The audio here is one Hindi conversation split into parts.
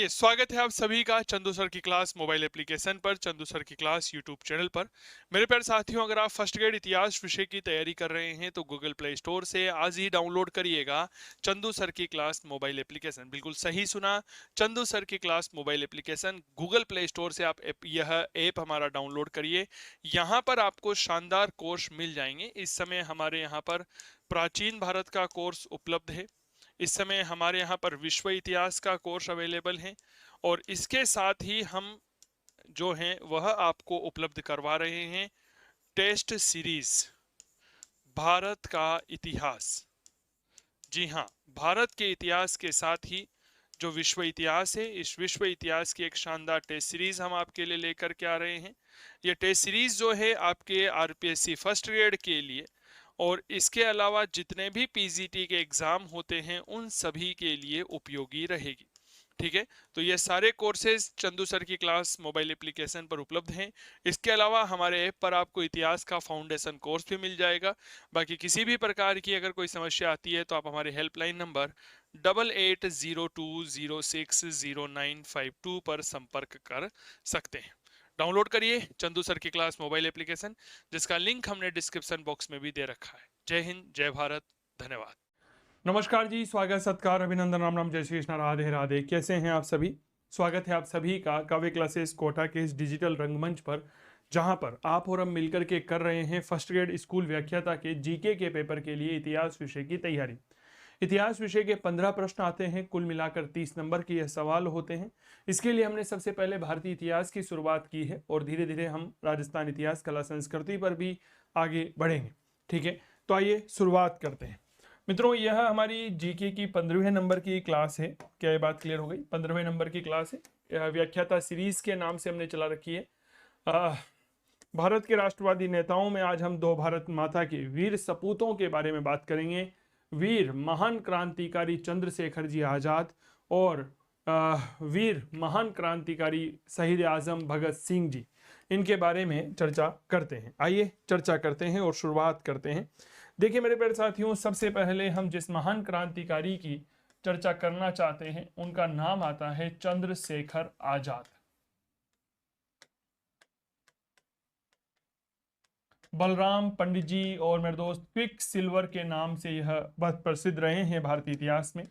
चलिए, स्वागत है आप सभी का चंदू सर की क्लास मोबाइल एप्लीकेशन पर, चंदू सर की क्लास यूट्यूब चैनल पर। मेरे प्यारे साथियों, अगर आप फर्स्ट ग्रेड इतिहास विषय की तैयारी कर रहे हैं तो गूगल प्ले स्टोर से आज ही डाउनलोड करिएगा चंदू सर की क्लास मोबाइल एप्लीकेशन। बिल्कुल सही सुना, चंदू सर की class mobile application Google play store से आप यह ऐप हमारा डाउनलोड करिए। यहाँ पर आपको शानदार कोर्स मिल जाएंगे। इस समय हमारे यहाँ पर प्राचीन भारत का कोर्स उपलब्ध है। इस समय हमारे यहाँ पर विश्व इतिहास का कोर्स अवेलेबल है और इसके साथ ही हम जो हैं वह आपको उपलब्ध करवा रहे हैं टेस्ट सीरीज भारत का इतिहास। जी हाँ, भारत के इतिहास के साथ ही जो विश्व इतिहास है, इस विश्व इतिहास की एक शानदार टेस्ट सीरीज हम आपके लिए लेकर के आ रहे हैं। यह टेस्ट सीरीज जो है आपके आरपीएससी फर्स्ट ग्रेड के लिए और इसके अलावा जितने भी पीजीटी के एग्जाम होते हैं उन सभी के लिए उपयोगी रहेगी। ठीक है, तो ये सारे कोर्सेज चंदू सर की क्लास मोबाइल एप्लीकेशन पर उपलब्ध हैं। इसके अलावा हमारे ऐप पर आपको इतिहास का फाउंडेशन कोर्स भी मिल जाएगा। बाकी किसी भी प्रकार की अगर कोई समस्या आती है तो आप हमारे हेल्पलाइन नंबर 8802060952 पर संपर्क कर सकते हैं। डाउनलोड करिए चंदू सर की क्लास मोबाइल एप्लीकेशन, जिसका लिंक हमने डिस्क्रिप्शन बॉक्स में भी दे रखा है। जय हिंद, जय भारत, धन्यवाद। नमस्कार जी, स्वागत, सत्कार, अभिनंदन, राम राम, जय श्री कृष्ण, राधे राधे। कैसे हैं आप सभी? स्वागत है आप सभी का काव्य क्लासेस कोटा के इस डिजिटल रंगमंच पर, जहां पर आप और हम मिलकर के कर रहे हैं फर्स्ट ग्रेड स्कूल व्याख्याता के जीके के पेपर के लिए इतिहास विषय की तैयारी। इतिहास विषय के 15 प्रश्न आते हैं, कुल मिलाकर 30 नंबर के यह सवाल होते हैं। इसके लिए हमने सबसे पहले भारतीय इतिहास की शुरुआत की है और धीरे धीरे हम राजस्थान इतिहास, कला, संस्कृति पर भी आगे बढ़ेंगे। ठीक है, तो आइए शुरुआत करते हैं। मित्रों, यह हमारी जीके की 15वें नंबर की क्लास है। क्या ये बात क्लियर हो गई? 15वें नंबर की क्लास है। यह व्याख्याता सीरीज के नाम से हमने चला रखी है। भारत के राष्ट्रवादी नेताओं में आज हम दो भारत माता के वीर सपूतों के बारे में बात करेंगे। वीर महान क्रांतिकारी चंद्रशेखर जी आजाद और वीर महान क्रांतिकारी शहीद आजम भगत सिंह जी, इनके बारे में चर्चा करते हैं। आइए चर्चा करते हैं और शुरुआत करते हैं। देखिए मेरे प्यारे साथियों, सबसे पहले हम जिस महान क्रांतिकारी की चर्चा करना चाहते हैं उनका नाम आता है चंद्रशेखर आजाद। बलराम पंडित जी और मेरे दोस्त क्विक सिल्वर के नाम से यह बहुत प्रसिद्ध रहे हैं भारतीय इतिहास में।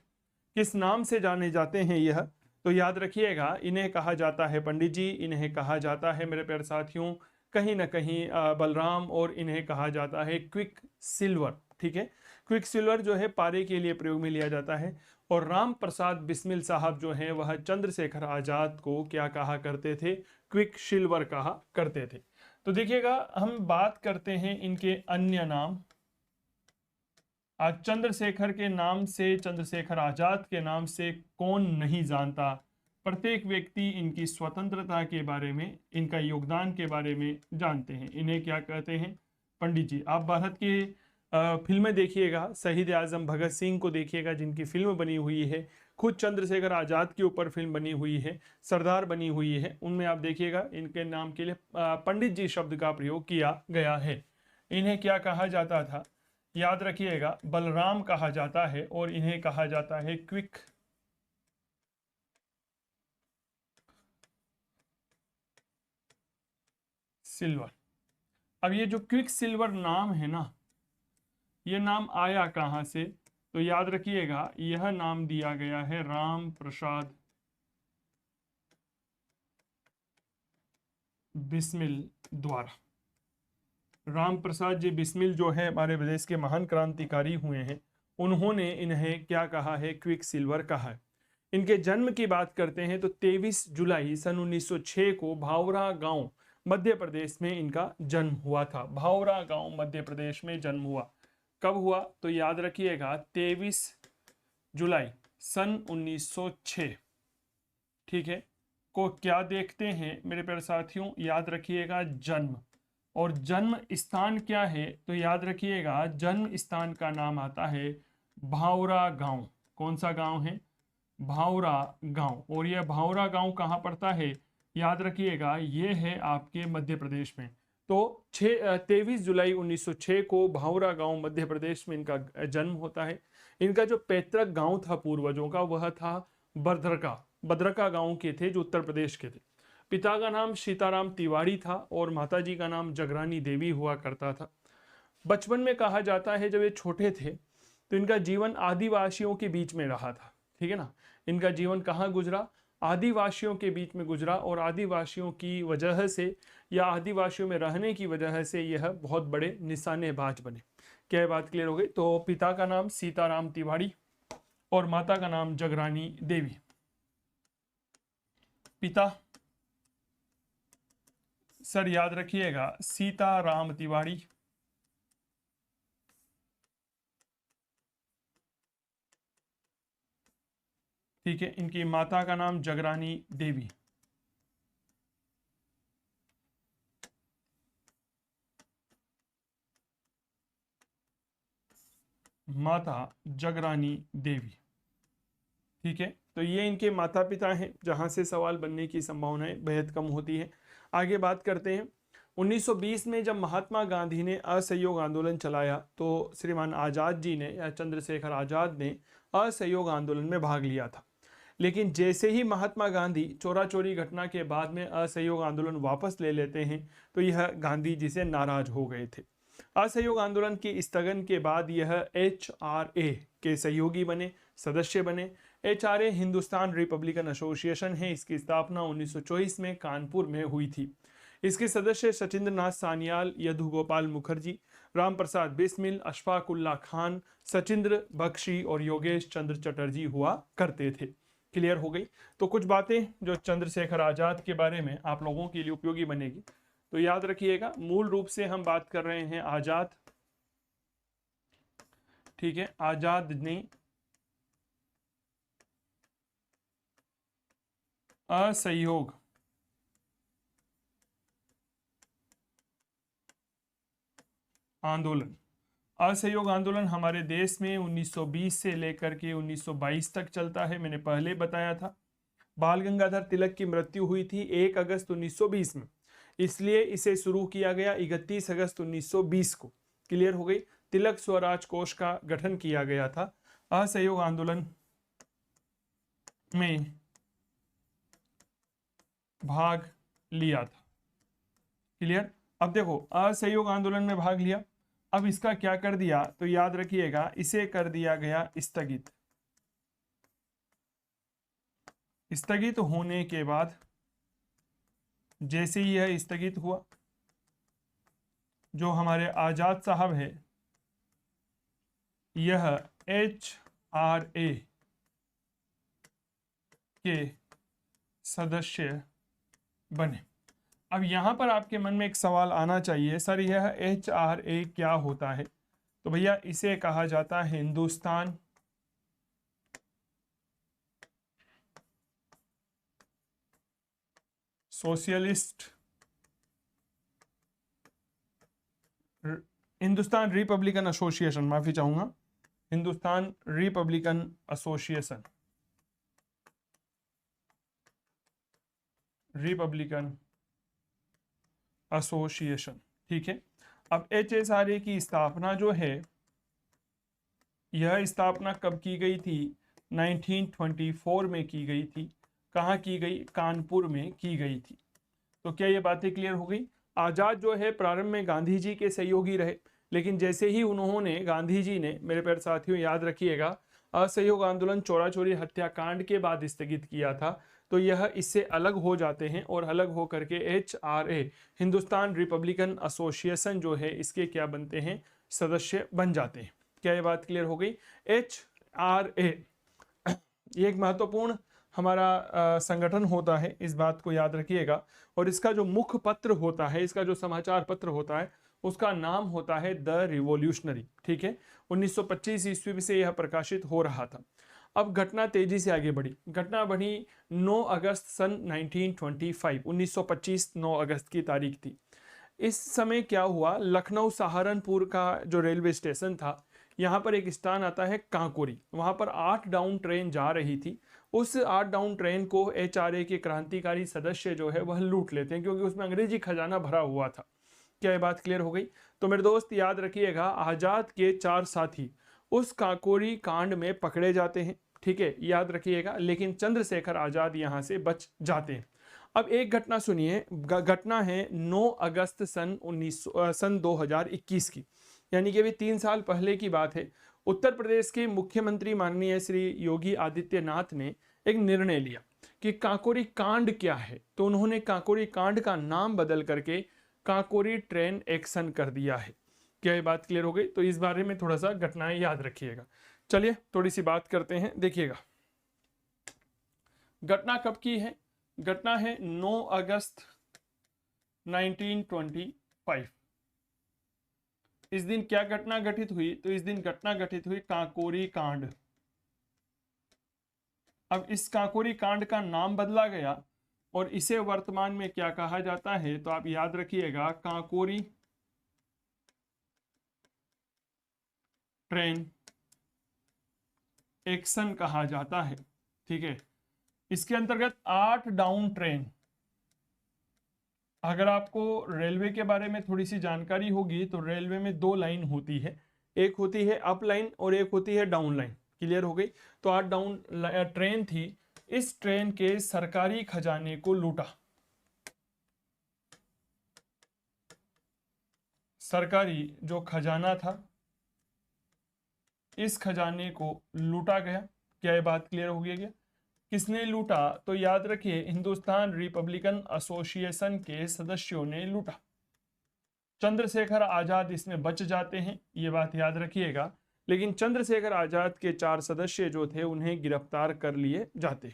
किस नाम से जाने जाते हैं यह? तो याद रखिएगा, इन्हें कहा जाता है पंडित जी, इन्हें कहा जाता है मेरे प्यारे साथियों कहीं ना कहीं बलराम, और इन्हें कहा जाता है क्विक सिल्वर। ठीक है, क्विक सिल्वर जो है पारे के लिए प्रयोग में लिया जाता है। और राम प्रसाद बिस्मिल साहब जो हैं वह चंद्रशेखर आजाद को क्या कहा करते थे? क्विक सिल्वर कहा करते थे। तो देखिएगा, हम बात करते हैं इनके अन्य नाम। आज चंद्रशेखर के नाम से, चंद्रशेखर आजाद के नाम से कौन नहीं जानता? प्रत्येक व्यक्ति इनकी स्वतंत्रता के बारे में, इनका योगदान के बारे में जानते हैं। इन्हें क्या कहते हैं? पंडित जी। आप भारत की फिल्में देखिएगा, शहीद आजम भगत सिंह को देखिएगा जिनकी फिल्म बनी हुई है, खुद चंद्रशेखर आजाद के ऊपर फिल्म बनी हुई है, सरदार बनी हुई है, उनमें आप देखिएगा इनके नाम के लिए पंडित जी शब्द का प्रयोग किया गया है। इन्हें क्या कहा जाता था? याद रखिएगा, बलराम कहा जाता है और इन्हें कहा जाता है क्विक सिल्वर। अब ये जो क्विक सिल्वर नाम है ना, ये नाम आया कहां से? तो याद रखिएगा, यह नाम दिया गया है राम प्रसाद बिस्मिल द्वारा। राम प्रसाद जी बिस्मिल जो है हमारे प्रदेश के महान क्रांतिकारी हुए हैं, उन्होंने इन्हें क्या कहा है? क्विक सिल्वर कहा है। इनके जन्म की बात करते हैं तो 23 जुलाई सन 1906 को भावरा गांव मध्य प्रदेश में इनका जन्म हुआ था। भावरा गांव मध्य प्रदेश में जन्म हुआ। कब हुआ? तो याद रखिएगा 23 जुलाई सन 1906। ठीक है, को क्या देखते हैं मेरे प्यारे साथियों? याद रखिएगा जन्म। और जन्म स्थान क्या है? तो याद रखिएगा जन्म स्थान का नाम आता है भावरा गांव। कौन सा गांव है? भावरा गांव। और यह भावरा गांव कहाँ पड़ता है? याद रखिएगा ये है आपके मध्य प्रदेश में। तो 23 जुलाई 1906 को भावरा गांव मध्य प्रदेश में इनका जन्म होता है। इनका जो पैतृक गांव था पूर्वजों का, वह था बर्दरका। बद्रका गांव के थे, जो उत्तर प्रदेश के थे। पिता का नाम सीताराम तिवारी था और माताजी का नाम जगरानी देवी हुआ करता था। बचपन में कहा जाता है जब ये छोटे थे तो इनका जीवन आदिवासियों के बीच में रहा था, ठीक है ना। इनका जीवन कहाँ गुजरा? आदिवासियों के बीच में गुजरा, और आदिवासियों की वजह से या आदिवासियों में रहने की वजह से यह बहुत बड़े निशानेबाज बने। क्या ये बात क्लियर हो गई? तो पिता का नाम सीताराम तिवारी और माता का नाम जगरानी देवी। पिता सर याद रखिएगा सीताराम तिवारी, ठीक है। इनकी माता का नाम जगरानी देवी। माता जगरानी देवी, ठीक है। तो ये इनके माता पिता हैं, जहां से सवाल बनने की संभावनाएं बेहद कम होती है। आगे बात करते हैं। 1920 में जब महात्मा गांधी ने असहयोग आंदोलन चलाया तो श्रीमान आजाद जी ने या चंद्रशेखर आजाद ने असहयोग आंदोलन में भाग लिया था। लेकिन जैसे ही महात्मा गांधी चोरा चोरी घटना के बाद में असहयोग आंदोलन वापस ले लेते हैं तो यह गांधी जी से नाराज हो गए थे। असहयोग आंदोलन की स्थगन के बाद यह HRA के सहयोगी बने, सदस्य बने। HRA हिंदुस्तान रिपब्लिकन एसोसिएशन है। इसकी स्थापना 1924 में कानपुर में हुई थी। इसके सदस्य सचिंद्र नाथ सान्याल, यदु गोपाल मुखर्जी, राम प्रसाद बिस्मिल, अशफाक उल्ला खान, सचिंद्र बख्शी और योगेश चंद्र चटर्जी हुआ करते थे। क्लियर हो गई? तो कुछ बातें जो चंद्रशेखर आजाद के बारे में आप लोगों के लिए उपयोगी बनेगी, तो याद रखिएगा। मूल रूप से हम बात कर रहे हैं आजाद, ठीक है। आजाद ने असहयोग आंदोलन, असहयोग आंदोलन हमारे देश में 1920 से लेकर के 1922 तक चलता है। मैंने पहले बताया था। बाल गंगाधर तिलक की मृत्यु हुई थी 1 अगस्त 1920 में, इसलिए इसे शुरू किया गया 31 अगस्त 1920 को। क्लियर हो गई? तिलक स्वराज कोष का गठन किया गया था। असहयोग आंदोलन में भाग लिया था। क्लियर? अब देखो, असहयोग आंदोलन में भाग लिया, अब इसका क्या कर दिया तो याद रखिएगा, इसे कर दिया गया स्थगित। स्थगित होने के बाद जैसे ही यह स्थगित हुआ, जो हमारे आजाद साहब है यह HRA के सदस्य बने। अब यहां पर आपके मन में एक सवाल आना चाहिए, सर यह HRA क्या होता है? तो भैया इसे कहा जाता है Hindustan socialist, Hindustan Republican association, माफी चाहूंगा, Hindustan Republican association, Republican association, ठीक है। अब HSRA की स्थापना जो है, यह स्थापना कब की गई थी? 1924 में की गई थी। कहाँ की गई? कानपुर में की गई थी। तो क्या ये बातें क्लियर हो गई? आजाद जो है प्रारंभ में गांधी जी के सहयोगी रहे, लेकिन जैसे ही उन्होंने, गांधी जी ने, मेरे प्यारे साथियों याद रखिएगा, असहयोग आंदोलन चोरा चोरी हत्याकांड के बाद स्थगित किया था, तो यह इससे अलग हो जाते हैं और अलग हो करके HRA हिंदुस्तान रिपब्लिकन एसोसिएशन जो है इसके क्या बनते हैं? सदस्य बन जाते हैं। क्या ये बात क्लियर हो गई? HRA ये एक महत्वपूर्ण हमारा संगठन होता है, इस बात को याद रखिएगा। और इसका जो मुख्य पत्र होता है, इसका जो समाचार पत्र होता है, उसका नाम होता है द रिवॉल्यूशनरी, ठीक है। 1925 ईस्वी से यह प्रकाशित हो रहा था। अब घटना तेजी से आगे बढ़ी। घटना बढ़ी 9 अगस्त सन 1925, 1925 9 अगस्त की तारीख थी। इस समय क्या हुआ, लखनऊ सहारनपुर का जो रेलवे स्टेशन था, यहाँ पर एक स्थान आता है कांकोरी, वहाँ पर 8 डाउन ट्रेन जा रही थी। उस 8 डाउन ट्रेन को HRA के क्रांतिकारी सदस्य जो है वह लूट लेते हैं, क्योंकि उसमें अंग्रेजी खजाना भरा हुआ था। क्या ये बात क्लियर हो गई? तो मेरे दोस्त याद रखिएगा, आजाद के 4 साथी उस कांकोरी कांड में पकड़े जाते हैं, ठीक है, याद रखिएगा, लेकिन चंद्रशेखर आजाद यहां से बच जाते हैं। अब एक घटना सुनिए, घटना है 9 अगस्त सन 2021 की, यानी कि अभी 3 साल पहले की बात है। उत्तर प्रदेश के मुख्यमंत्री माननीय श्री योगी आदित्यनाथ ने एक निर्णय लिया कि काकोरी कांड क्या है, तो उन्होंने काकोरी कांड का नाम बदल करके काकोरी ट्रेन एक्शन कर दिया है। क्या ये बात क्लियर हो गई? तो इस बारे में थोड़ा सा घटनाएं याद रखिएगा। चलिए थोड़ी सी बात करते हैं, देखिएगा घटना कब की है। घटना है 9 अगस्त 1925। इस दिन क्या घटना घटित हुई? तो इस दिन घटना घटित हुई काकोरी कांड। अब इस काकोरी कांड का नाम बदला गया और इसे वर्तमान में क्या कहा जाता है, तो आप याद रखिएगा काकोरी ट्रेन एक्शन कहा जाता है। ठीक है, इसके अंतर्गत 8 डाउन ट्रेन, अगर आपको रेलवे के बारे में थोड़ी सी जानकारी होगी तो रेलवे में 2 लाइन होती है, एक होती है अप लाइन और एक होती है डाउन लाइन। क्लियर हो गई? तो 8 डाउन ट्रेन थी। इस ट्रेन के सरकारी खजाने को लूटा, सरकारी जो खजाना था इस खजाने को लूटा गया। क्या ये बात क्लियर हो गई? किसने लूटा? तो याद रखिए हिंदुस्तान रिपब्लिकन एसोसिएशन के सदस्यों ने लूटा। चंद्रशेखर आजाद इसमें बच जाते हैं, ये बात याद रखिएगा, लेकिन चंद्रशेखर आजाद के 4 सदस्य जो थे उन्हें गिरफ्तार कर लिए जाते।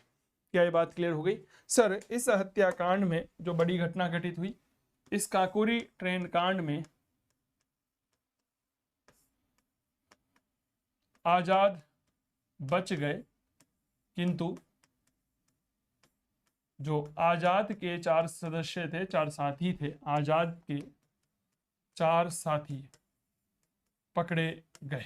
क्या ये बात क्लियर हो गई? सर, इस हत्याकांड में जो बड़ी घटना घटित हुई, इस काकोरी ट्रेन कांड में आजाद बच गए, किंतु जो आजाद के 4 सदस्य थे, 4 साथी थे, आजाद के 4 साथी पकड़े गए।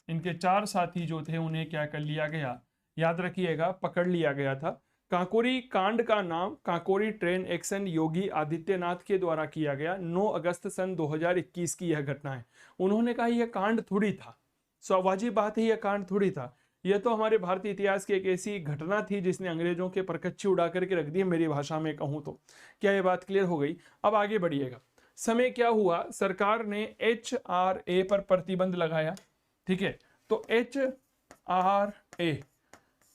इनके 4 साथी जो थे उन्हें क्या कर लिया गया? याद रखिएगा, पकड़ लिया गया था। काकोरी कांड का नाम काकोरी ट्रेन एक्शन योगी आदित्यनाथ के द्वारा किया गया। 9 अगस्त सन 2021 की यह घटना है। उन्होंने कहा यह कांड थोड़ी था, स्वाभाविक बात है, यह कांड थोड़ी था, यह तो हमारे भारतीय इतिहास की एक ऐसी घटना थी जिसने अंग्रेजों के परकच्चे उड़ा करके रख दिए, मेरी भाषा में कहूं तो। क्या यह बात क्लियर हो गई? अब आगे बढ़िएगा। समय क्या हुआ? सरकार ने HRA पर प्रतिबंध लगाया। ठीक है, तो HRA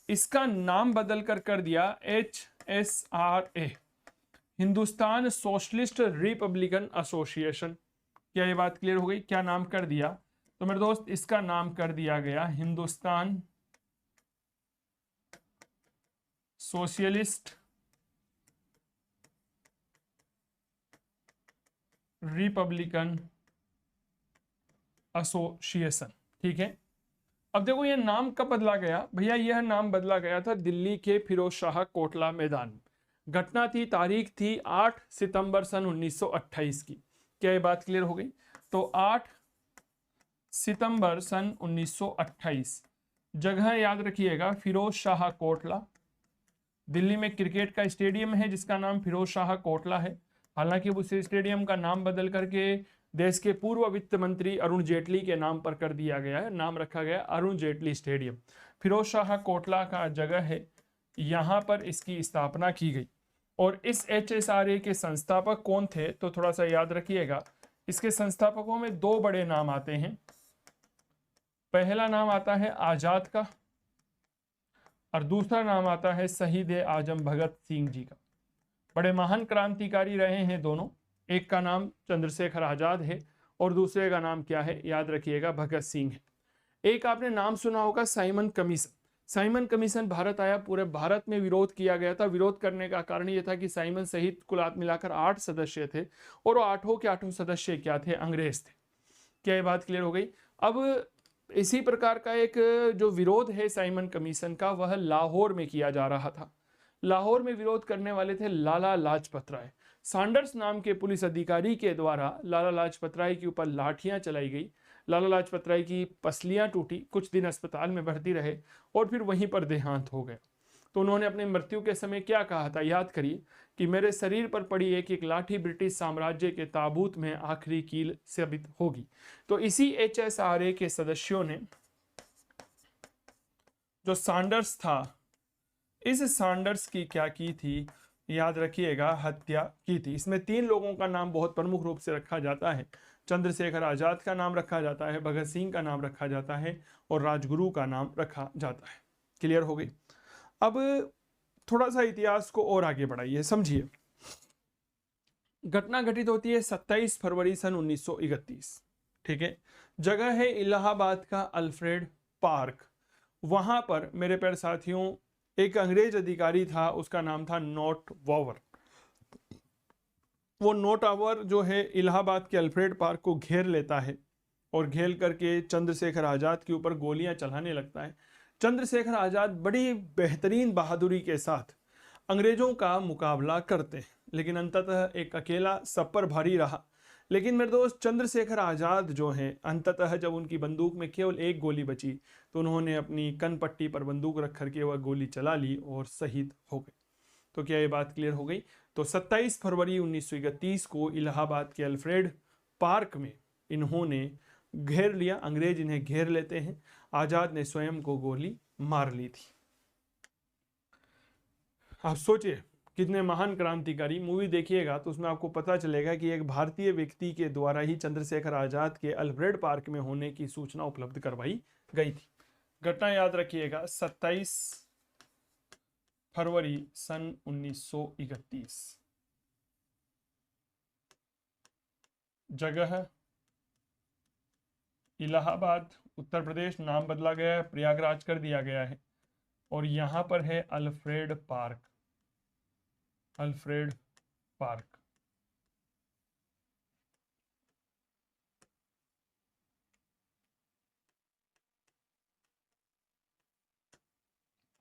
इसका नाम बदल कर दिया HSRA, Hindustan socialist Republican association. क्या ये बात क्लियर हो गई? क्या नाम कर दिया? तो मेरे दोस्त इसका नाम कर दिया गया हिंदुस्तान सोशलिस्ट रिपब्लिकन एसोसिएशन। ठीक है, अब देखो यह नाम कब बदला गया भैया? यह नाम बदला गया था दिल्ली के फिरोज शाह कोटला मैदान। घटना थी, तारीख थी 8 सितंबर सन 1928 की। क्या ये बात क्लियर हो गई? तो 8 सितंबर सन 1928, जगह याद रखिएगा फिरोज शाह कोटला। दिल्ली में क्रिकेट का स्टेडियम है जिसका नाम फिरोज शाह कोटला है। हालांकि उस स्टेडियम का नाम बदल करके देश के पूर्व वित्त मंत्री अरुण जेटली के नाम पर कर दिया गया है, नाम रखा गया अरुण जेटली स्टेडियम। फिरोज शाह कोटला का जगह है, यहां पर इसकी स्थापना की गई। और इस HSRA के संस्थापक कौन थे? तो थोड़ा सा याद रखिएगा, इसके संस्थापकों में 2 बड़े नाम आते हैं। पहला नाम आता है आजाद का और दूसरा नाम आता है शहीद आजम भगत सिंह जी का। बड़े महान क्रांतिकारी रहे हैं दोनों। एक का नाम चंद्रशेखर आजाद है और दूसरे का नाम क्या है? याद रखिएगा भगत सिंह है। एक आपने नाम सुना होगा Simon commission. Simon commission Bharat आया, पूरे भारत में विरोध किया गया था। विरोध करने का कारण यह था कि साइमन सहित कुल मिलाकर 8 सदस्य थे और वो 8 के 8 सदस्य क्या थे? अंग्रेज थे। क्या ये बात क्लियर हो गई? अब इसी प्रकार का एक जो विरोध है साइमन कमीशन का, वह लाहौर में किया जा रहा था। लाहौर में विरोध करने वाले थे लाला लाजपत राय। सैंडर्स नाम के पुलिस अधिकारी के द्वारा लाला लाजपत राय के ऊपर लाठियां चलाई गई। लाला लाजपत राय की पसलियां टूटी, कुछ दिन अस्पताल में भर्ती रहे और फिर वहीं पर देहांत हो गया। तो उन्होंने अपने मृत्यु के समय क्या कहा था? याद करिए कि मेरे शरीर पर पड़ी एक एक लाठी ब्रिटिश साम्राज्य के ताबूत में आखिरी कील साबित होगी। तो इसी HSRA के सदस्यों ने जो सैंडर्स था, इस सैंडर्स की क्या की थी, याद रखिएगा, हत्या की थी। इसमें 3 लोगों का नाम बहुत प्रमुख रूप से रखा जाता है। चंद्रशेखर आजाद का नाम रखा जाता है, भगत सिंह का नाम रखा जाता है और राजगुरु का नाम रखा जाता है। क्लियर हो गई। अब थोड़ा सा इतिहास को और आगे बढ़ाइए, समझिए। घटना घटित होती है 27 फरवरी सन 1931। ठीक है। जगह है इलाहाबाद का अल्फ्रेड पार्क। वहां पर मेरे प्यारे साथियों एक अंग्रेज अधिकारी था, उसका नाम था नॉट वॉवर। वो नॉट वॉवर जो है इलाहाबाद के अल्फ्रेड पार्क को घेर लेता है और घेर करके चंद्रशेखर आजाद के ऊपर गोलियां चलाने लगता है। चंद्रशेखर आजाद बड़ी बेहतरीन बहादुरी के साथ अंग्रेजों का मुकाबला करते हैं, लेकिन अंततः एक अकेला सब पर भारी रहा। लेकिन मेरे दोस्त, चंद्रशेखर आजाद जो हैं, अंततः जब उनकी बंदूक में केवल एक गोली बची तो उन्होंने अपनी कनपट्टी पर बंदूक रख करके वह गोली चला ली और शहीद हो गए। तो क्या ये बात क्लियर हो गई? तो 27 फरवरी 1931 को इलाहाबाद के अल्फ्रेड पार्क में इन्होंने घेर लिया, अंग्रेज इन्हें घेर लेते हैं। आजाद ने स्वयं को गोली मार ली थी। आप सोचिए कितने महान क्रांतिकारी। मूवी देखिएगा तो उसमें आपको पता चलेगा कि एक भारतीय व्यक्ति के द्वारा ही चंद्रशेखर आजाद के अल्फ्रेड पार्क में होने की सूचना उपलब्ध करवाई गई थी। घटना याद रखिएगा, 27 फरवरी सन 1931। जगह इलाहाबाद, उत्तर प्रदेश। नाम बदला गया है, प्रयागराज कर दिया गया है। और यहां पर है Alfred Park. Alfred Park.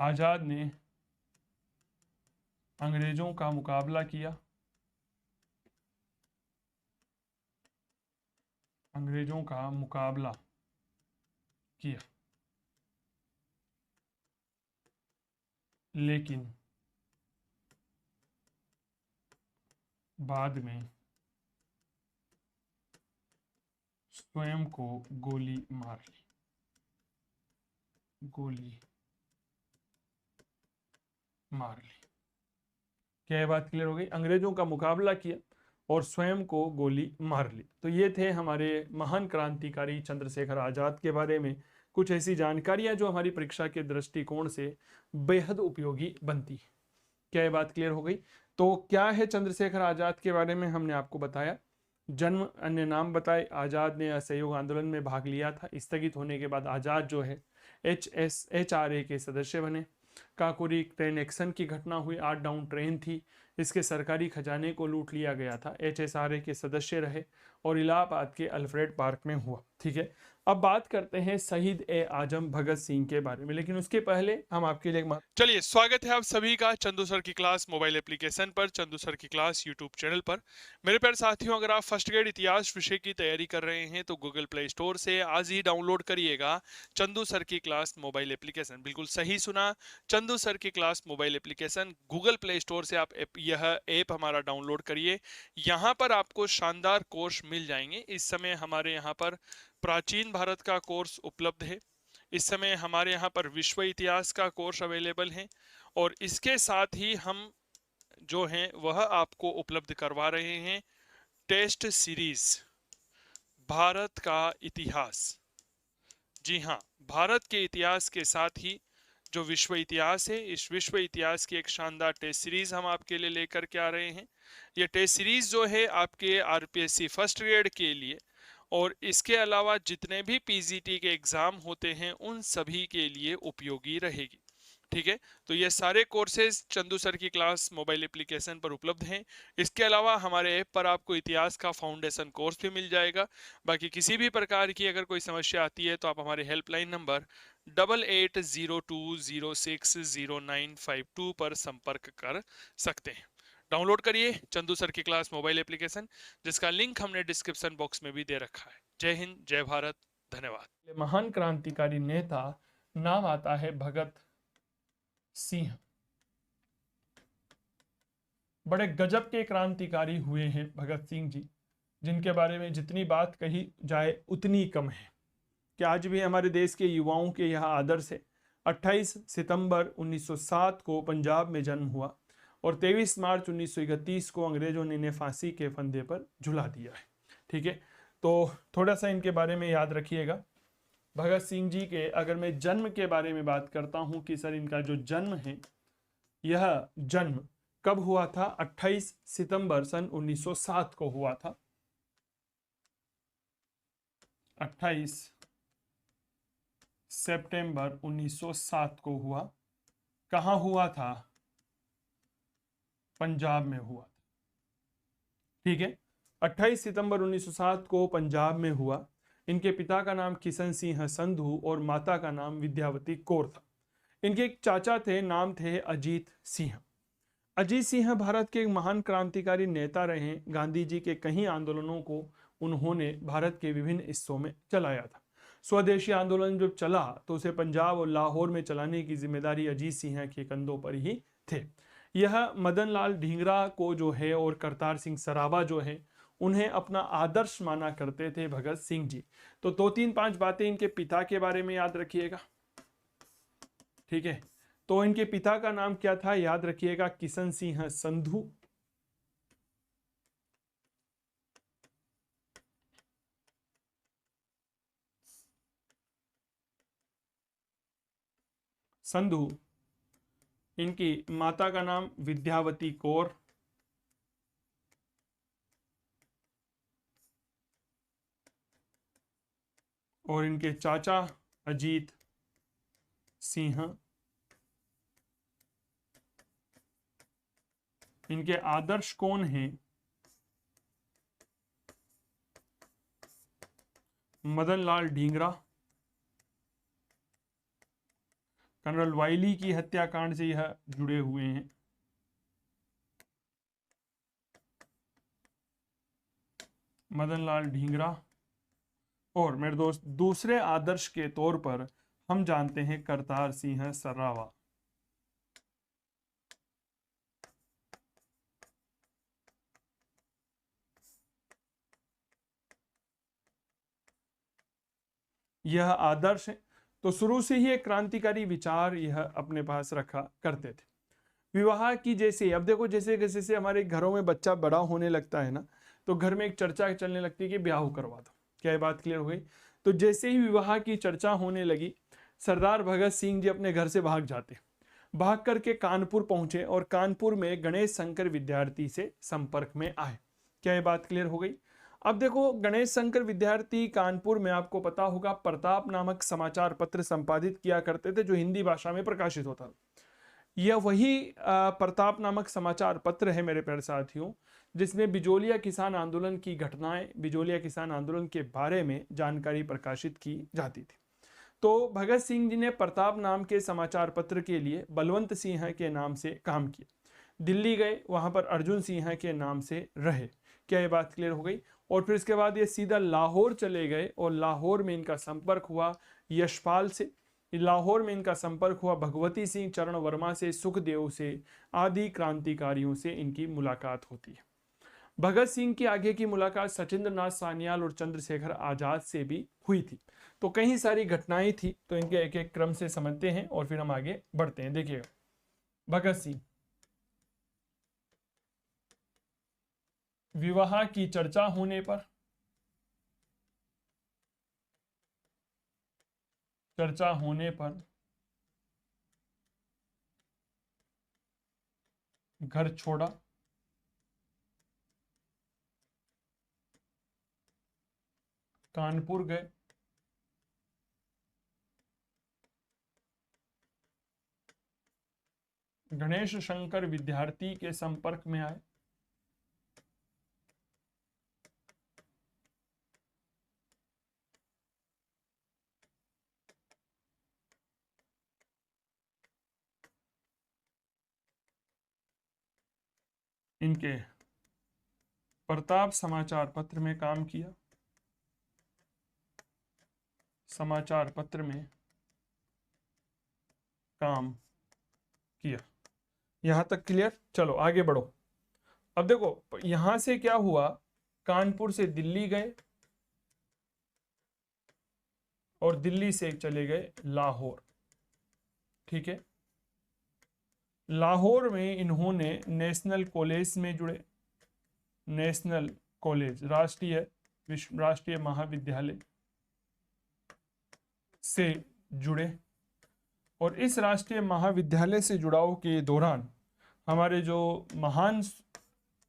Azad ने अंग्रेजों का मुकाबला किया, अंग्रेजों का मुकाबला किया, लेकिन बाद में स्वयं को गोली मार ली। गोली मार ली। क्या ये बात क्लियर हो गई? अंग्रेजों का मुकाबला किया और स्वयं को गोली मार ली। तो ये थे हमारे महान क्रांतिकारी चंद्रशेखर आजाद के बारे में कुछ ऐसी जानकारियां जो हमारी परीक्षा के दृष्टिकोण से बेहद उपयोगी बनती है। क्या ये बात क्लियर हो गई? तो क्या है चंद्रशेखर आजाद के बारे में हमने आपको बताया। जन्म, अन्य नाम बताए। आजाद ने असहयोग आंदोलन में भाग लिया था। स्थगित होने के बाद आजाद जो है HRA के सदस्य बने। काकोरी ट्रेन एक्शन की घटना हुई, 8 डाउन ट्रेन थी, इसके सरकारी खजाने को लूट लिया गया था। HSRA के सदस्य रहे और इलाहाबाद के अल्फ्रेड पार्क में हुआ। ठीक है। अब बात करते हैं शहीद ए आजम भगत सिंह के बारे में, लेकिन उसके पहले हम आपके लिए चलिए, स्वागत है आप सभी का चंदू सर की क्लास मोबाइल एप्लीकेशन पर, चंदू सर की क्लास यूट्यूब चैनल पर। मेरे प्यारे साथियों, अगर आप फर्स्ट ग्रेड इतिहास विषय की तैयारी कर रहे हैं तो गूगल प्ले स्टोर से आज ही डाउनलोड करिएगा चंदू सर की क्लास मोबाइल एप्लीकेशन। बिल्कुल सही सुना, चंदू सर की class mobile application. Google play store से आप यह ऐप हमारा डाउनलोड करिए। यहाँ पर आपको शानदार कोर्स मिल जाएंगे। इस समय हमारे यहाँ पर प्राचीन भारत का कोर्स उपलब्ध है। इस समय हमारे यहाँ पर विश्व इतिहास का कोर्स अवेलेबल है और इसके साथ ही हम जो हैं वह आपको उपलब्ध करवा रहे हैं टेस्ट सीरीज भारत का इतिहास। जी हाँ, भारत के इतिहास के साथ ही जो विश्व इतिहास है, इस विश्व इतिहास की एक शानदार टेस्ट सीरीज हम आपके लिए लेकर के आ रहे हैं। ये टेस्ट सीरीज जो है आपके RPSC फर्स्ट ग्रेड के लिए और इसके अलावा जितने भी PGT के एग्जाम होते हैं उन सभी के लिए उपयोगी रहेगी। ठीक है। तो ये सारे कोर्सेज चंदू सर की क्लास मोबाइल एप्लीकेशन पर उपलब्ध हैं। इसके अलावा हमारे ऐप पर आपको इतिहास का फाउंडेशन कोर्स भी मिल जाएगा। बाकी किसी भी प्रकार की अगर कोई समस्या आती है तो आप हमारे हेल्पलाइन नंबर 8802260952 पर संपर्क कर सकते हैं। डाउनलोड करिए चंदू सर की क्लास मोबाइल एप्लीकेशन, जिसका लिंक हमने डिस्क्रिप्शन बॉक्स में भी दे रखा है। जय हिंद, जय भारत, धन्यवाद। महान क्रांतिकारी नेता नाम आता है भगत सिंह। बड़े गजब के क्रांतिकारी हुए हैं भगत सिंह जी, जिनके बारे में जितनी बात कही जाए उतनी कम है। कि आज भी हमारे देश के युवाओं के यह आदर्श है। 28 सितंबर 1907 को पंजाब में जन्म हुआ और 23 मार्च 1931 को अंग्रेजों ने इन्हें फांसी के फंदे पर झुला दिया है। ठीक है, तो थोड़ा सा इनके बारे में याद रखिएगा। भगत सिंह जी के अगर मैं जन्म के बारे में बात करता हूं कि सर इनका जो जन्म है, यह जन्म कब हुआ था? 28 सितंबर सन 1907 को हुआ था। 28 सितंबर 1907 को हुआ। कहां हुआ था? पंजाब में हुआ था। ठीक है, 28 सितंबर 1907 को पंजाब में हुआ। इनके पिता का नाम किशन सिंह संधू और माता का नाम विद्यावती कौर था। इनके एक चाचा थे, नाम थे अजीत सिंह। अजीत सिंह भारत के एक महान क्रांतिकारी नेता रहे। गांधी जी के कई आंदोलनों को उन्होंने भारत के विभिन्न हिस्सों में चलाया था। स्वदेशी आंदोलन जब चला तो उसे पंजाब और लाहौर में चलाने की जिम्मेदारी अजीत सिंह के कंधों पर ही थे। यह मदन लाल ढींगरा को जो है और करतार सिंह सराभा जो है उन्हें अपना आदर्श माना करते थे भगत सिंह जी। तो 2-3-5 बातें इनके पिता के बारे में याद रखिएगा। ठीक है, तो इनके पिता का नाम क्या था? याद रखिएगा, किशन सिंह संधू। संधू। इनकी माता का नाम विद्यावती कौर। और इनके चाचा अजीत सिंह। इनके आदर्श कौन हैं? मदन लाल ढींगरा। कर्नल वाइली की हत्याकांड से यह जुड़े हुए हैं। मदन लाल ढींगरा। और मेरे दोस्त, दूसरे आदर्श के तौर पर हम जानते हैं करतार सिंह सराभा। यह आदर्श है। तो शुरू से ही एक क्रांतिकारी विचार यह अपने पास रखा करते थे। विवाह की जैसे, अब देखो जैसे जैसे हमारे घरों में बच्चा बड़ा होने लगता है ना, तो घर में एक चर्चा चलने लगती है कि ब्याह करवा दो। क्या ये बात क्लियर हो गई? तो जैसे ही विवाह की चर्चा होने लगी, सरदार भगत सिंह जी अपने घर से भाग जाते। भाग करके कानपुर पहुंचे और कानपुर में गणेश शंकर विद्यार्थी से संपर्क में आए। क्या ये बात क्लियर हो गई? अब देखो, गणेश शंकर विद्यार्थी कानपुर में, आपको पता होगा, प्रताप नामक समाचार पत्र संपादित किया करते थे जो हिंदी भाषा में प्रकाशित होता। यह वही प्रताप नामक समाचार पत्र है मेरे प्यारे साथियों, जिसमें बिजोलिया किसान आंदोलन की घटनाएं, बिजोलिया किसान आंदोलन के बारे में जानकारी प्रकाशित की जाती थी। तो भगत सिंह जी ने प्रताप नाम के समाचार पत्र के लिए बलवंत सिंह के नाम से काम किया। दिल्ली गए, वहां पर अर्जुन सिंह के नाम से रहे। क्या ये बात क्लियर हो गई? और फिर इसके बाद ये सीधा लाहौर चले गए और लाहौर में इनका संपर्क हुआ यशपाल से। लाहौर में इनका संपर्क हुआ भगवती सिंह, चरण वर्मा से, सुखदेव से, आदि क्रांतिकारियों से इनकी मुलाकात होती है। भगत सिंह की आगे की मुलाकात सचिंद्र नाथ सान्याल और चंद्रशेखर आजाद से भी हुई थी। तो कई सारी घटनाएं थी, तो इनके एक एक क्रम से समझते हैं और फिर हम आगे बढ़ते हैं। देखिएगा, भगत सिंह, विवाह की चर्चा होने पर, घर छोड़ा। कानपुर गए। गणेश शंकर विद्यार्थी के संपर्क में आए। इनके प्रताप समाचार पत्र में काम किया। समाचार पत्र में काम किया। यहां तक क्लियर? चलो आगे बढ़ो। अब देखो यहां से क्या हुआ, कानपुर से दिल्ली गए और दिल्ली से चले गए लाहौर। ठीक है। लाहौर में इन्होंने नेशनल कॉलेज में जुड़े, नेशनल कॉलेज राष्ट्रीय महाविद्यालय से जुड़े, और इस राष्ट्रीय महाविद्यालय से जुड़ाव के दौरान हमारे जो महान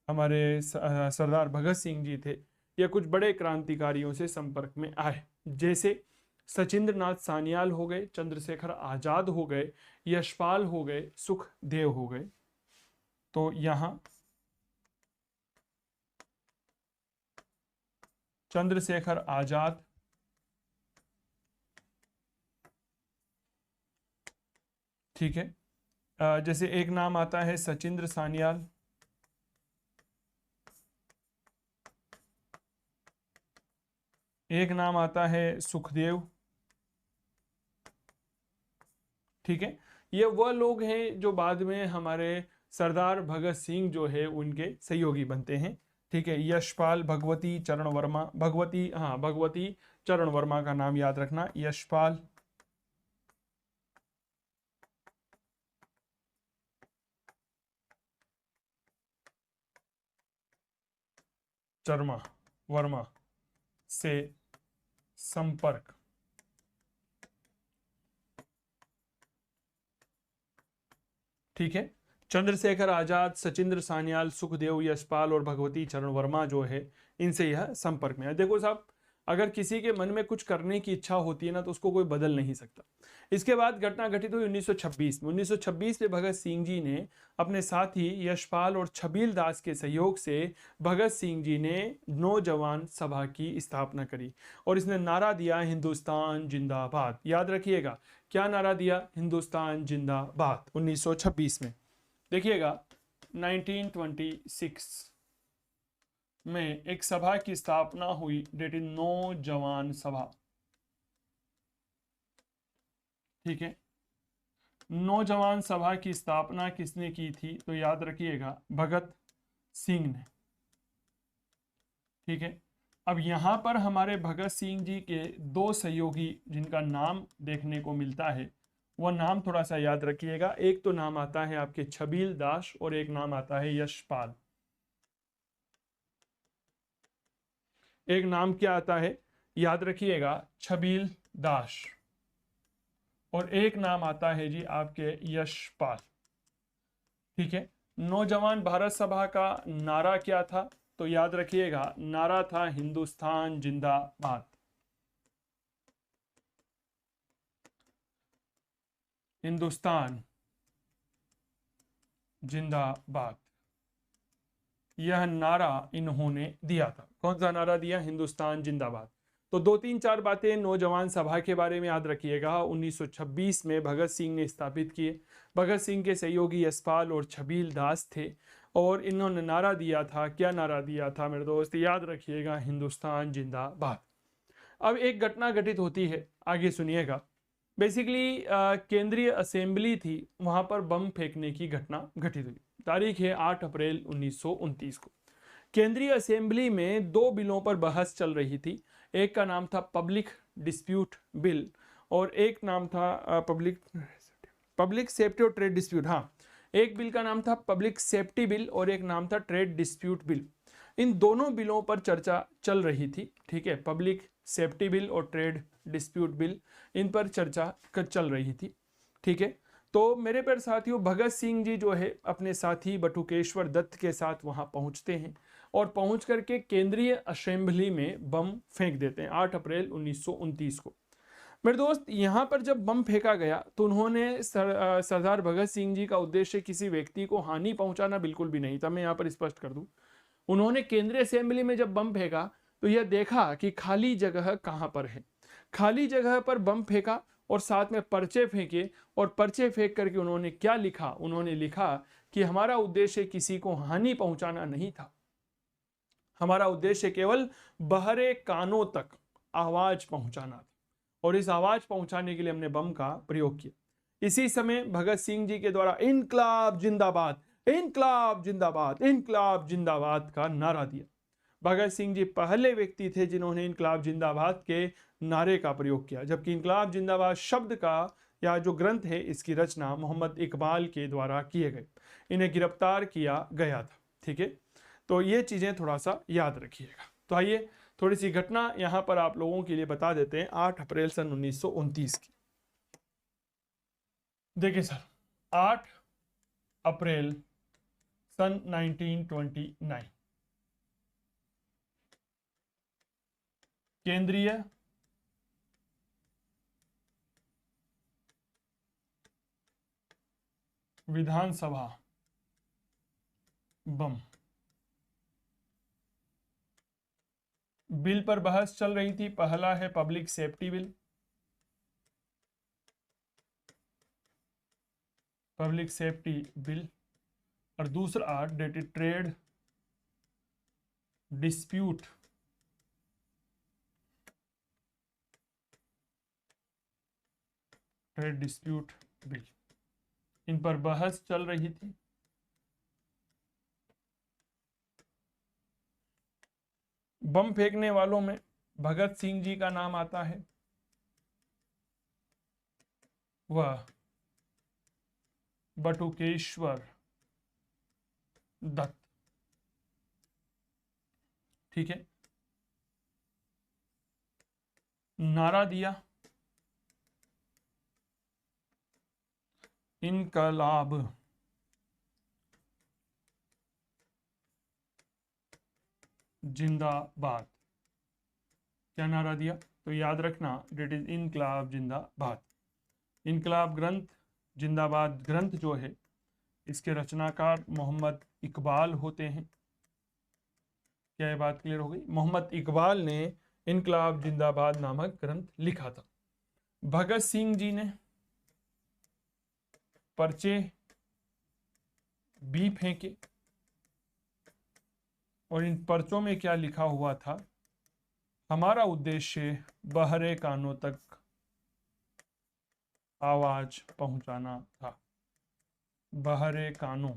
हमारे सरदार भगत सिंह जी थे, ये कुछ बड़े क्रांतिकारियों से संपर्क में आए, जैसे सचिंद्र नाथ सान्याल हो गए, चंद्रशेखर आजाद हो गए, यशपाल हो गए, सुखदेव हो गए। तो यहां चंद्रशेखर आजाद, ठीक है, जैसे एक नाम आता है सचिंद्र सान्याल, एक नाम आता है सुखदेव, ठीक है। ये वह लोग हैं जो बाद में हमारे सरदार भगत सिंह जो है उनके सहयोगी बनते हैं, ठीक है। यशपाल, भगवती चरण वर्मा, भगवती चरण वर्मा का नाम याद रखना, यशपाल चरण वर्मा से संपर्क, ठीक है। चंद्रशेखर आजाद, सचिंद्र सान्याल, सुखदेव, यशपाल और भगवती चरण वर्मा जो है इनसे यह संपर्क में है। देखो साहब, अगर किसी के मन में कुछ करने की इच्छा होती है ना तो उसको कोई बदल नहीं सकता। इसके बाद घटना घटित हुई 1926 में। 1926 में भगत सिंह जी ने अपने साथी यशपाल और छबील दास के सहयोग से भगत सिंह जी ने नौजवान सभा की स्थापना करी और इसने नारा दिया हिंदुस्तान जिंदाबाद। याद रखिएगा, क्या नारा दिया? हिंदुस्तान जिंदाबाद। 1926 में देखिएगा 1926 में एक सभा की स्थापना हुई, डेट इज नौजवान सभा, ठीक है। नौजवान सभा की स्थापना किसने की थी? तो याद रखिएगा भगत सिंह ने, ठीक है। अब यहां पर हमारे भगत सिंह जी के दो सहयोगी जिनका नाम देखने को मिलता है, वह नाम थोड़ा सा याद रखिएगा। एक तो नाम आता है आपके छबील दास और एक नाम आता है यशपाल। एक नाम क्या आता है याद रखिएगा, छबील दास, और एक नाम आता है जी आपके यशपाल, ठीक है। नौजवान भारत सभा का नारा क्या था? तो याद रखिएगा नारा था हिंदुस्तान जिंदाबाद। हिंदुस्तान जिंदाबाद, यह नारा इन्होंने दिया था। कौन सा नारा दिया? हिंदुस्तान जिंदाबाद। तो 2-3-4 बातें नौजवान सभा के बारे में याद रखिएगा। 1926 में भगत सिंह ने स्थापित किए। भगत सिंह के सहयोगी यशपाल और छबील दास थे और इन्होंने नारा दिया था। क्या नारा दिया था मेरे दोस्त? याद रखिएगा हिंदुस्तान जिंदाबाद। अब एक घटना घटित होती है, आगे सुनिएगा। बेसिकली केंद्रीय असेंबली थी, वहां पर बम फेंकने की घटना घटित हुई। तारीख है 8 अप्रैल 1929 को। केंद्रीय असेंबली में दो बिलों पर बहस चल रही थी। एक का नाम था पब्लिक डिस्प्यूट बिल और एक नाम था पब्लिक सेफ्टी और ट्रेड डिस्प्यूट। हाँ, एक बिल का नाम था पब्लिक सेफ्टी बिल और एक नाम था ट्रेड डिस्प्यूट बिल। इन दोनों बिलों पर चर्चा चल रही थी, ठीक है। पब्लिक सेफ्टी बिल और ट्रेड डिस्प्यूट बिल, इन पर चर्चा चल रही थी, ठीक है। तो मेरे प्यारे साथियों, भगत सिंह जी जो है अपने साथी बटुकेश्वर दत्त के साथ वहां पहुंचते हैं और पहुंच करके केंद्रीय असेंबली में बम फेंक देते हैं 8 अप्रैल 1929 को। मेरे दोस्त, यहां पर जब बम फेंका गया तो उन्होंने सरदार भगत सिंह जी का उद्देश्य किसी व्यक्ति को हानि पहुंचाना बिल्कुल भी नहीं था। मैं यहाँ पर स्पष्ट कर दूं, उन्होंने केंद्रीय असेंबली में जब बम फेंका तो यह देखा कि खाली जगह कहां पर है। खाली जगह पर बम फेंका और साथ में पर्चे फेंके और पर्चे फेंक करके उन्होंने क्या लिखा? उन्होंने लिखा कि हमारा उद्देश्य किसी को हानि पहुंचाना नहीं था, हमारा उद्देश्य केवल बहरे कानों तक आवाज पहुंचाना था और इस आवाज पहुंचाने के लिए हमने बम का प्रयोग किया। इसी समय भगत सिंह जी के द्वारा इनकलाब जिंदाबाद, इनकलाब जिंदाबाद, इनकलाब जिंदाबाद का नारा दिया। भगत सिंह जी पहले व्यक्ति थे जिन्होंने इनकलाब जिंदाबाद के नारे का प्रयोग किया, जबकि इनकलाब जिंदाबाद शब्द का या जो ग्रंथ है इसकी रचना मोहम्मद इकबाल के द्वारा किए गए। इन्हें गिरफ्तार किया गया था। ठीक है, तो ये चीजें थोड़ा सा याद रखिएगा। तो आइए थोड़ी सी घटना यहाँ पर आप लोगों के लिए बता देते हैं। 8 अप्रैल सन 1929 की। देखिए सर, 8 अप्रैल सन 1929 केंद्रीय विधानसभा बम बिल पर बहस चल रही थी। पहला है public safety bill, public safety bill, और दूसरा ट्रेड डिस्प्यूट बिल। इन पर बहस चल रही थी। बम फेंकने वालों में भगत सिंह जी का नाम आता है, वह बटुकेश्वर दत्त। ठीक है, नारा दिया इनकलाब जिंदाबाद। क्या नारा दिया? तो याद रखना, डेट इज इनकलाब जिंदाबाद। इनकलाब ग्रंथ, जिंदाबाद ग्रंथ जो है इसके रचनाकार मोहम्मद इकबाल होते हैं। क्या ये बात क्लियर हो गई? मोहम्मद इकबाल ने इनकलाब जिंदाबाद नामक ग्रंथ लिखा था। भगत सिंह जी ने पर्चे भी फेंके, और इन पर्चों में क्या लिखा हुआ था? हमारा उद्देश्य बहरे कानों तक आवाज पहुंचाना था। बहरे कानों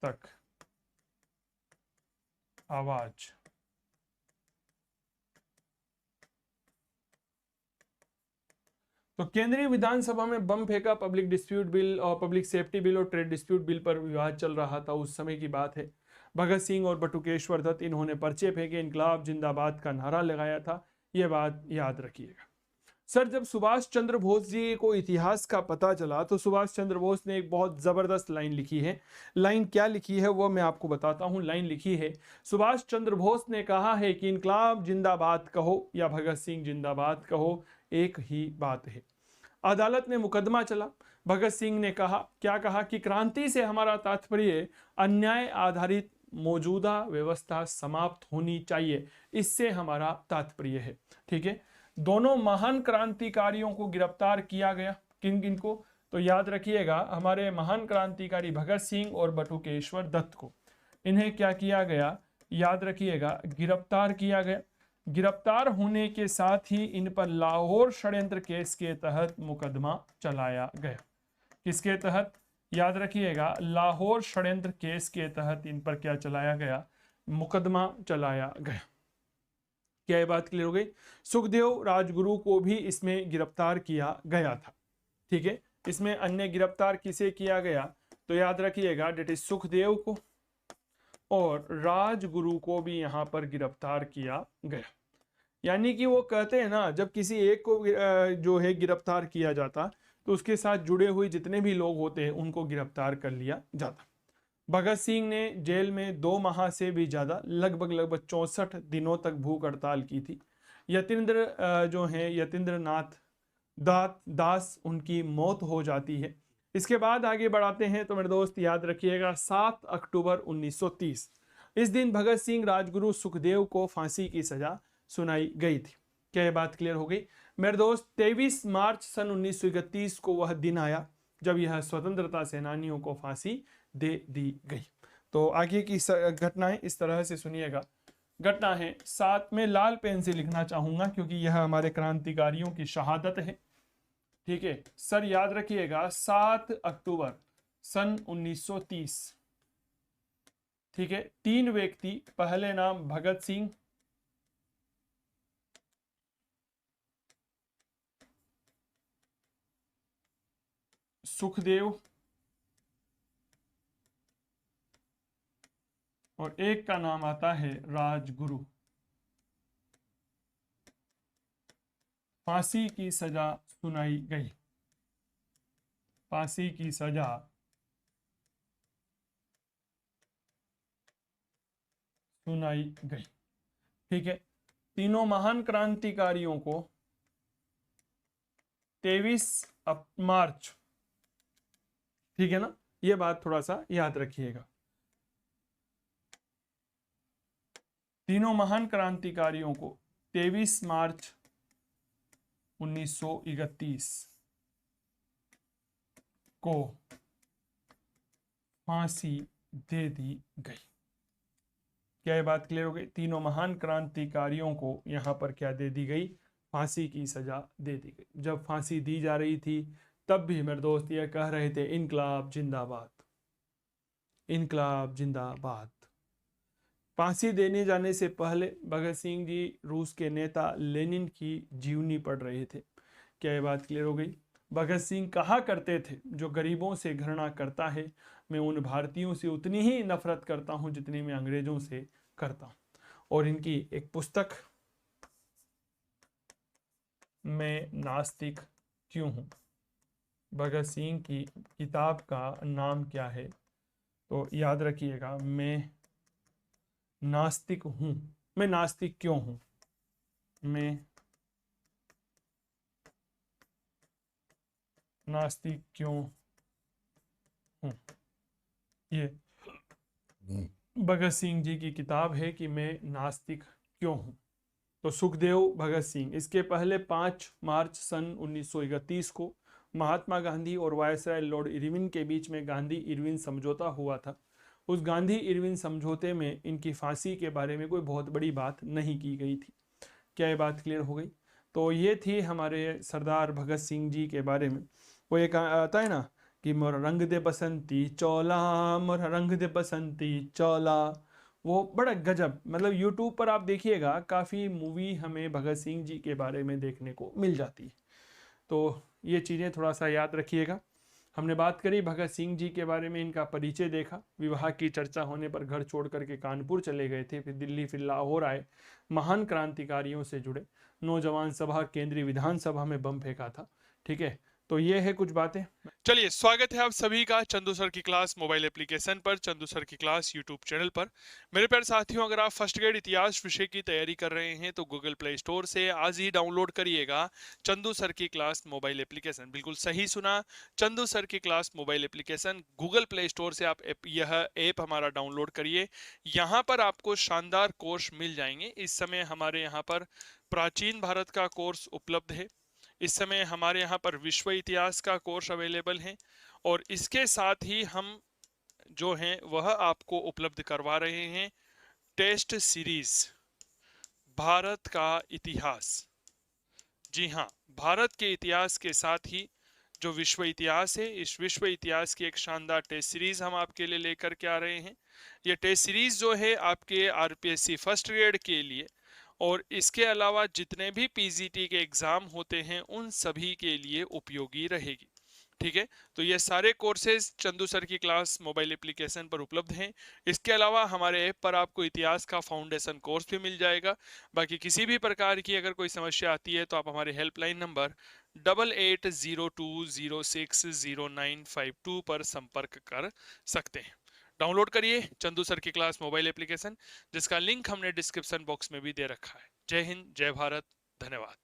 तक आवाज। तो केंद्रीय विधानसभा में बम फेंका, पब्लिक डिस्प्यूट बिल और पब्लिक सेफ्टी बिल और ट्रेड डिस्प्यूट बिल पर विवाद चल रहा था। उस समय की बात है। भगत सिंह और बटुकेश्वर दत्त इन्होंने पर्चे फेंके, इनकलाब जिंदाबाद का नारा लगाया था। यह बात याद रखिएगा। सर, जब सुभाष चंद्र बोस जी को इतिहास का पता चला तो सुभाष चंद्र बोस ने एक बहुत जबरदस्त लाइन लिखी है। लाइन क्या लिखी है वो मैं आपको बताता हूं। लाइन लिखी है, सुभाष चंद्र बोस ने कहा है कि इनकलाब जिंदाबाद कहो या भगत सिंह जिंदाबाद कहो, एक ही बात है। अदालत में मुकदमा चला। भगत सिंह ने कहा, क्या कहा कि क्रांति से हमारा तात्पर्य अन्याय आधारित मौजूदा व्यवस्था समाप्त होनी चाहिए, इससे हमारा तात्पर्य है। ठीक है, दोनों महान क्रांतिकारियों को गिरफ्तार किया गया। किन किन को? तो याद रखिएगा, हमारे महान क्रांतिकारी भगत सिंह और बटुकेश्वर दत्त को, इन्हें क्या किया गया? याद रखिएगा, गिरफ्तार किया गया। गिरफ्तार होने के साथ ही इन पर लाहौर षड्यंत्र केस के तहत मुकदमा चलाया गया। किसके तहत? याद रखिएगा, लाहौर षड्यंत्र केस के तहत इन पर क्या चलाया गया? मुकदमा चलाया गया। क्या ये बात क्लियर हो गई? सुखदेव राजगुरु को भी इसमें गिरफ्तार किया गया था। ठीक है, इसमें अन्य गिरफ्तार किसे किया गया? तो याद रखिएगा, डेट इज सुखदेव को और राजगुरु को भी यहां पर गिरफ्तार किया गया। यानी कि वो कहते हैं ना, जब किसी एक को जो है गिरफ्तार किया जाता तो उसके साथ जुड़े हुए जितने भी लोग होते हैं उनको गिरफ्तार कर लिया जाता। भगत सिंह ने जेल में 2 माह से भी ज्यादा, लगभग 64 दिनों तक भूख हड़ताल की थी। यतीन्द्र जो है, यतीन्द्र नाथ दास, उनकी मौत हो जाती है। इसके बाद आगे बढ़ाते हैं तो मेरे दोस्त याद रखिएगा, 7 अक्टूबर 1930 इस दिन भगत सिंह, राजगुरु, सुखदेव को फांसी की सजा सुनाई गई थी। क्या ये बात क्लियर हो गई मेरे दोस्त? 23 मार्च सन 1931 को वह दिन आया जब यह स्वतंत्रता सेनानियों को फांसी दे दी गई। तो आगे की घटनाएं इस तरह से सुनिएगा। घटना है, साथ में लाल पेन से लिखना चाहूंगा क्योंकि यह हमारे क्रांतिकारियों की शहादत है। ठीक है सर, याद रखिएगा, 7 अक्टूबर सन 1930। ठीक है, 3 व्यक्ति, पहले नाम भगत सिंह, सुखदेव और एक का नाम आता है राजगुरु। फांसी की सजा सुनाई गई। फांसी की सजा सुनाई गई। ठीक है, तीनों महान क्रांतिकारियों को 23 मार्च, ठीक है ना, ये बात थोड़ा सा याद रखिएगा। तीनों महान क्रांतिकारियों को 23 मार्च 1931 को फांसी दे दी गई। क्या ये बात क्लियर हो गई? तीनों महान क्रांतिकारियों को यहां पर क्या दे दी गई? फांसी की सजा दे दी गई। जब फांसी दी जा रही थी तब भी मेरे दोस्त ये कह रहे थे इनकलाब जिंदाबाद, इनकलाब जिंदाबाद। फांसी देने जाने से पहले भगत सिंह जी रूस के नेता लेनिन की जीवनी पढ़ रहे थे। क्या ये बात क्लियर हो गई? भगत सिंह कहा करते थे, जो गरीबों से घृणा करता है मैं उन भारतीयों से उतनी ही नफरत करता हूं जितनी मैं अंग्रेजों से करता हूं। और इनकी एक पुस्तक मैं नास्तिक क्यों हूं, भगत सिंह की किताब का नाम क्या है? तो याद रखिएगा, मैं नास्तिक हूं। मैं नास्तिक क्यों हूं? मैं नास्तिक क्यों हूं, ये भगत सिंह जी की किताब है कि मैं नास्तिक क्यों हूं। तो सुखदेव भगत सिंह, इसके पहले 5 मार्च सन 1931 को महात्मा गांधी और वायसराय लॉर्ड इरविन के बीच में गांधी इरविन समझौता हुआ था। उस गांधी इरविन समझौते में इनकी फांसी के बारे में कोई बहुत बड़ी बात नहीं की गई थी। क्या ये बात क्लियर हो गई? तो ये थी हमारे सरदार भगत सिंह जी के बारे में। वो एक आता है ना कि मोर रंग दे बसंती चौला, मोर रंग दे बसंती चौला, वो बड़ा गजब, मतलब यूट्यूब पर आप देखिएगा काफ़ी मूवी हमें भगत सिंह जी के बारे में देखने को मिल जाती है। तो ये चीज़ें थोड़ा सा याद रखिएगा। हमने बात करी भगत सिंह जी के बारे में, इनका परिचय देखा, विवाह की चर्चा होने पर घर छोड़ करके कानपुर चले गए थे, फिर दिल्ली, फिर लाहौर आए, महान क्रांतिकारियों से जुड़े, नौजवान सभा, केंद्रीय विधानसभा में बम फेंका था। ठीक है, तो ये है कुछ बातें। चलिए, स्वागत है आप सभी का चंदू सर की क्लास मोबाइल एप्लीकेशन पर, चंदू सर की क्लास यूट्यूब चैनल पर। मेरे प्यारे साथियों, अगर आप फर्स्ट ग्रेड इतिहास विषय की तैयारी कर रहे हैं तो गूगल प्ले स्टोर से आज ही डाउनलोड करिएगा चंदू सर की क्लास मोबाइल एप्लीकेशन। बिल्कुल सही सुना, चंदू सर की class mobile application Google play store से आप यह ऐप हमारा डाउनलोड करिए। यहाँ पर आपको शानदार कोर्स मिल जाएंगे। इस समय हमारे यहाँ पर प्राचीन भारत का कोर्स उपलब्ध है। इस समय हमारे यहाँ पर विश्व इतिहास का कोर्स अवेलेबल है, और इसके साथ ही हम जो हैं वह आपको उपलब्ध करवा रहे हैं टेस्ट सीरीज भारत का इतिहास। जी हाँ, भारत के इतिहास के साथ ही जो विश्व इतिहास है, इस विश्व इतिहास की एक शानदार टेस्ट सीरीज हम आपके लिए लेकर के आ रहे हैं। ये टेस्ट सीरीज जो है आपके आरपीएससी फर्स्ट ग्रेड के लिए और इसके अलावा जितने भी पीजीटी के एग्जाम होते हैं उन सभी के लिए उपयोगी रहेगी। ठीक है, तो ये सारे कोर्सेज चंदू सर की क्लास मोबाइल एप्लीकेशन पर उपलब्ध हैं। इसके अलावा हमारे ऐप पर आपको इतिहास का फाउंडेशन कोर्स भी मिल जाएगा। बाकी किसी भी प्रकार की अगर कोई समस्या आती है तो आप हमारे हेल्पलाइन नंबर 8802060952 पर संपर्क कर सकते हैं। डाउनलोड करिए चंदू सर की क्लास मोबाइल एप्लीकेशन, जिसका लिंक हमने डिस्क्रिप्शन बॉक्स में भी दे रखा है। जय हिंद, जय भारत, धन्यवाद।